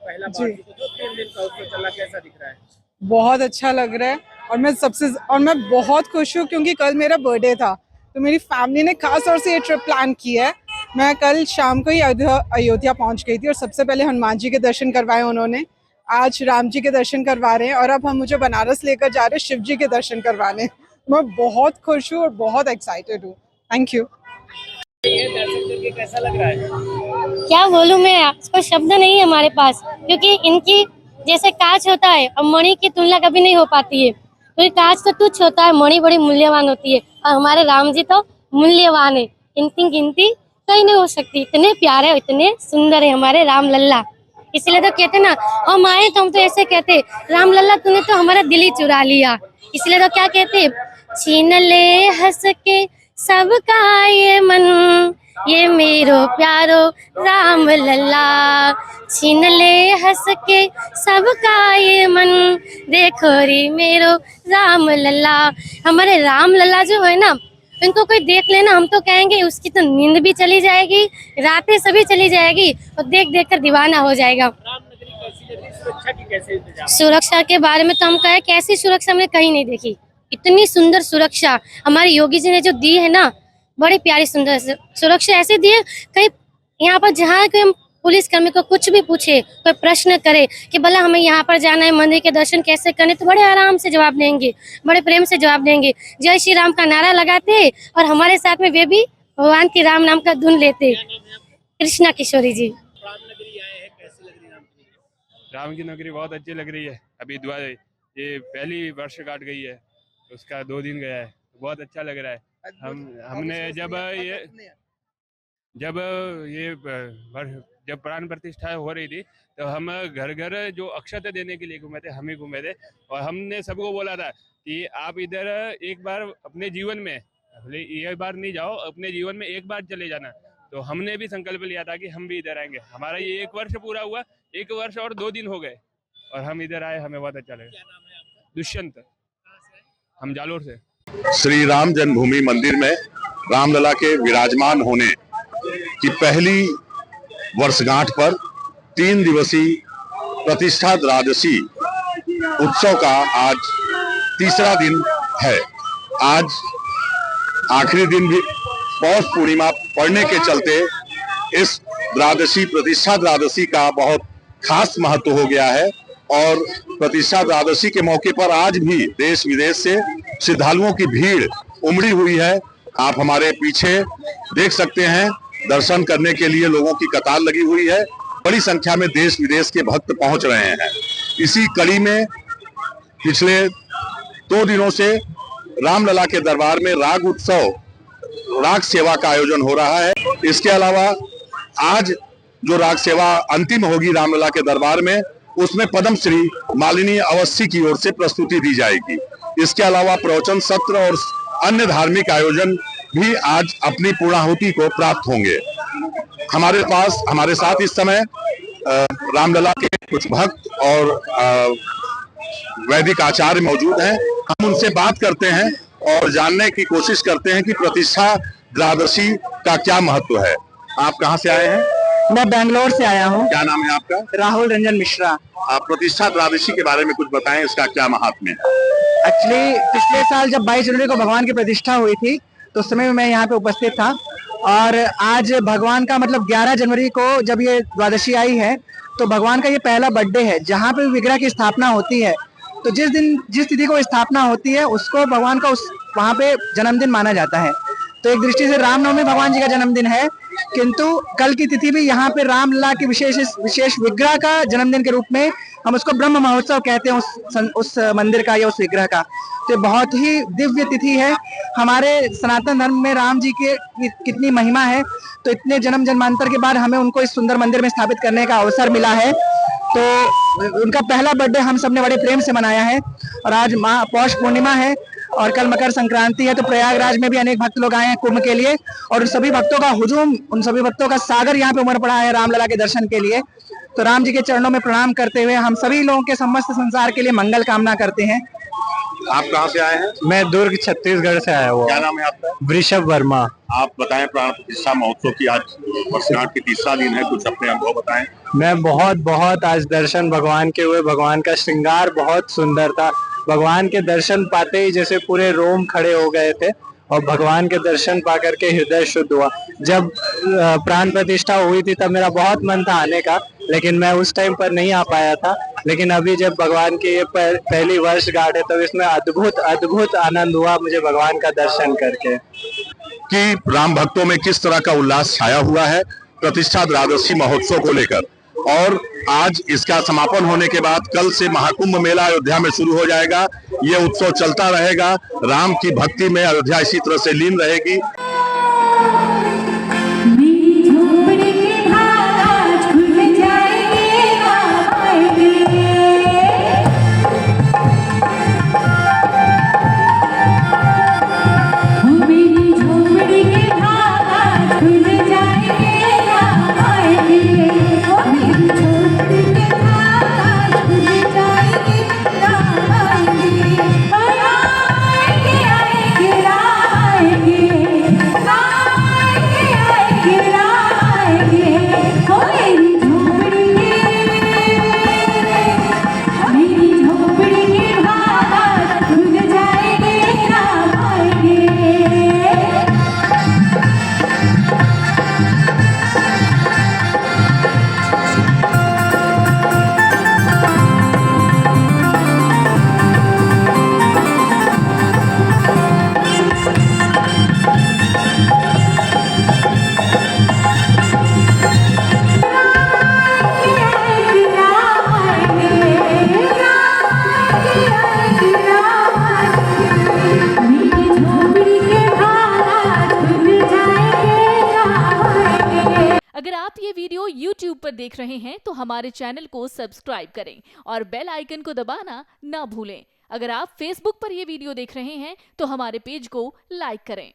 पहला जी। बार जो 3 दिन का उत्सव चला, कैसा दिख रहा है? बहुत अच्छा लग रहा है और मैं बहुत खुश हूँ क्योंकि कल मेरा बर्थडे था, तो मेरी फैमिली ने खास तौर से ये ट्रिप प्लान की है। मैं कल शाम को ही अयोध्या पहुंच गई थी और सबसे पहले हनुमान जी के दर्शन करवाए उन्होंने। आज राम जी के दर्शन करवा रहे हैं और अब हम मुझे बनारस लेकर जा रहे हैं शिव जी के दर्शन करवाने। मैं बहुत खुश हूँ और बहुत एक्साइटेड हूँ। Thank you. ये दर्शन करके कैसा लग रहा है? क्या बोलूं मैं, आपको शब्द नहीं है हमारे पास, क्योंकि इनकी जैसे कांच होता है और मणि की तुलना कभी नहीं हो पाती है, क्योंकि कांच तो तुच्छ होता है, मणि बड़ी मूल्यवान होती है और हमारे राम जी तो मूल्यवान है, इनकी गिनती कहीं नहीं हो सकती। इतने प्यारे और इतने सुंदर है हमारे राम लल्ला। इसलिए तो कहते ना, हम आए तो हम तो ऐसे कहते, राम लल्ला तूने तो हमारा दिल ही चुरा लिया। इसलिए तो क्या कहते, छीन ले हंस के सबका ये मन, ये मेरो प्यारो राम लल्ला, छीन ले हंस के सबका ये मन, देखो रे मेरो राम लल्ला। हमारे राम लल्ला जो है ना, इनको कोई देख लेना, हम तो कहेंगे उसकी तो नींद भी चली जाएगी, रातें सभी चली जाएगी और देख देख कर दीवाना हो जाएगा। रामनगरी कैसी लग रही है? सुरक्षा की कैसे इंतजाम? सुरक्षा के बारे में तो हम कहे, कैसी सुरक्षा हमने कहीं नहीं देखी। इतनी सुंदर सुरक्षा हमारे योगी जी ने जो दी है ना, बड़ी प्यारी सुंदर सुरक्षा ऐसे दी है। कहीं यहाँ पर जहाँ कोई पुलिस कर्मी को कुछ भी पूछे, कोई प्रश्न करे कि भला हमें यहाँ पर जाना है, मंदिर के दर्शन कैसे करने, तो बड़े आराम से जवाब देंगे, बड़े प्रेम से जवाब देंगे। जय श्री राम का नारा लगाते और हमारे साथ में वे भी भगवान के राम नाम का धुन लेते। कृष्णा किशोरी जी। रामनगरी आए हैं, कैसी लग रही है रामनगरी? राम की नगरी बहुत अच्छी लग रही है। अभी ये पहली वर्षगांठ गई है, उसका 2 दिन गया है, बहुत अच्छा लग रहा है। हमने जब प्राण प्रतिष्ठा हो रही थी तो हम घर घर जो अक्षत देने के लिए घूमे थे, हम ही घूमे थे और हमने सबको बोला था कि आप इधर एक बार अपने जीवन में, ये बार नहीं जाओ, अपने जीवन में एक बार चले जाना। तो हमने भी संकल्प लिया था कि हम भी इधर आएंगे। हमारा ये 1 वर्ष पूरा हुआ, 1 वर्ष और 2 दिन हो गए और हम इधर आए, हमें बहुत अच्छा लगा। क्या नाम है आपका? दुष्यंत, हम जालोर से। श्री राम जन्मभूमि मंदिर में रामलला के विराजमान होने की पहली वर्षगांठ पर 3 दिवसीय प्रतिष्ठा द्वादशी उत्सव का आज तीसरा दिन है। आज आखिरी दिन भी पौष पूर्णिमा पड़ने के चलते इस प्रतिष्ठा द्वादशी का बहुत खास महत्व हो गया है और प्रतिष्ठा द्वादशी के मौके पर आज भी देश विदेश से श्रद्धालुओं की भीड़ उमड़ी हुई है। आप हमारे पीछे देख सकते हैं, दर्शन करने के लिए लोगों की कतार लगी हुई है। बड़ी संख्या में देश विदेश के भक्त पहुंच रहे हैं। इसी कड़ी में पिछले 2 दिनों से रामलला के दरबार में राग उत्सव, राग सेवा का आयोजन हो रहा है। इसके अलावा आज जो राग सेवा अंतिम होगी रामलला के दरबार में, उसमें पद्म श्री मालिनी अवस्थी की ओर से प्रस्तुति दी जाएगी। इसके अलावा प्रवचन सत्र और अन्य धार्मिक आयोजन भी आज अपनी पूर्णाहुति को प्राप्त होंगे। हमारे साथ इस समय रामलला के कुछ भक्त और वैदिक आचार्य मौजूद हैं। हम उनसे बात करते हैं और जानने की कोशिश करते हैं कि प्रतिष्ठा द्वादशी का क्या महत्व है। आप कहाँ से आए हैं? मैं बेंगलोर से आया हूँ। क्या नाम है आपका? राहुल रंजन मिश्रा। आप प्रतिष्ठा द्वादशी के बारे में कुछ बताएं, इसका क्या महात्म्य है? एक्चुअली पिछले साल जब 22 जनवरी को भगवान की प्रतिष्ठा हुई थी तो उस समय मैं यहाँ पे उपस्थित था और आज भगवान का मतलब 11 जनवरी को जब ये द्वादशी आई है तो भगवान का ये पहला बर्थडे है जहाँ पे विग्रह की स्थापना होती है। तो जिस तिथि को स्थापना होती है उसको भगवान का वहाँ पे जन्मदिन माना जाता है। तो एक दृष्टि से रामनवमी भगवान जी का जन्मदिन है, किंतु कल की तिथि भी यहाँ पे रामलला की विशेष विग्रह का जन्मदिन के रूप में हम उसको ब्रह्म महोत्सव कहते हैं उस मंदिर का या उस विग्रह का। तो बहुत ही दिव्य तिथि है। हमारे सनातन धर्म में राम जी की कितनी महिमा है, तो इतने जन्म जन्मांतर के बाद हमें उनको इस सुंदर मंदिर में स्थापित करने का अवसर मिला है। तो उनका पहला बर्थडे हम सबने बड़े प्रेम से मनाया है और आज पौष पूर्णिमा है और कल मकर संक्रांति है। तो प्रयागराज में भी अनेक भक्त लोग आए हैं कुंभ के लिए और उन सभी भक्तों का हुजूम, उन सभी भक्तों का सागर यहाँ पे उमड़ पड़ा है रामलला के दर्शन के लिए। तो राम जी के चरणों में प्रणाम करते हुए हम सभी लोगों के समस्त संसार के लिए मंगल कामना करते हैं। आप कहाँ से आए हैं? मैं दुर्ग छत्तीसगढ़ से आया हुआ क्या हूँ। नाम है आपका? वृषभ वर्मा। आप बताएं, प्राण प्रतिष्ठा महोत्सव की आज वर्षगांठ की तीसरा दिन है, कुछ अपने अनुभव बताएं। मैं बहुत आज दर्शन भगवान के हुए। भगवान का श्रृंगार बहुत सुंदर था। भगवान के दर्शन पाते ही जैसे पूरे रोम खड़े हो गए थे और भगवान के दर्शन पा करके हृदय शुद्ध हुआ। जब प्राण प्रतिष्ठा हुई थी तब मेरा बहुत मन था आने का, लेकिन मैं उस टाइम पर नहीं आ पाया था। लेकिन अभी जब भगवान की ये पहली वर्षगांठ है तब इसमें अद्भुत आनंद हुआ मुझे भगवान का दर्शन करके। कि राम भक्तों में किस तरह का उल्लास छाया हुआ है प्रतिष्ठा द्वादशी महोत्सव को लेकर। और आज इसका समापन होने के बाद कल से महाकुंभ मेला अयोध्या में शुरू हो जाएगा। ये उत्सव चलता रहेगा, राम की भक्ति में अयोध्या इसी तरह से लीन रहेगी। अगर आप ये वीडियो YouTube पर देख रहे हैं तो हमारे चैनल को सब्सक्राइब करें और बेल आइकन को दबाना ना भूलें। अगर आप Facebook पर ये वीडियो देख रहे हैं तो हमारे पेज को लाइक करें।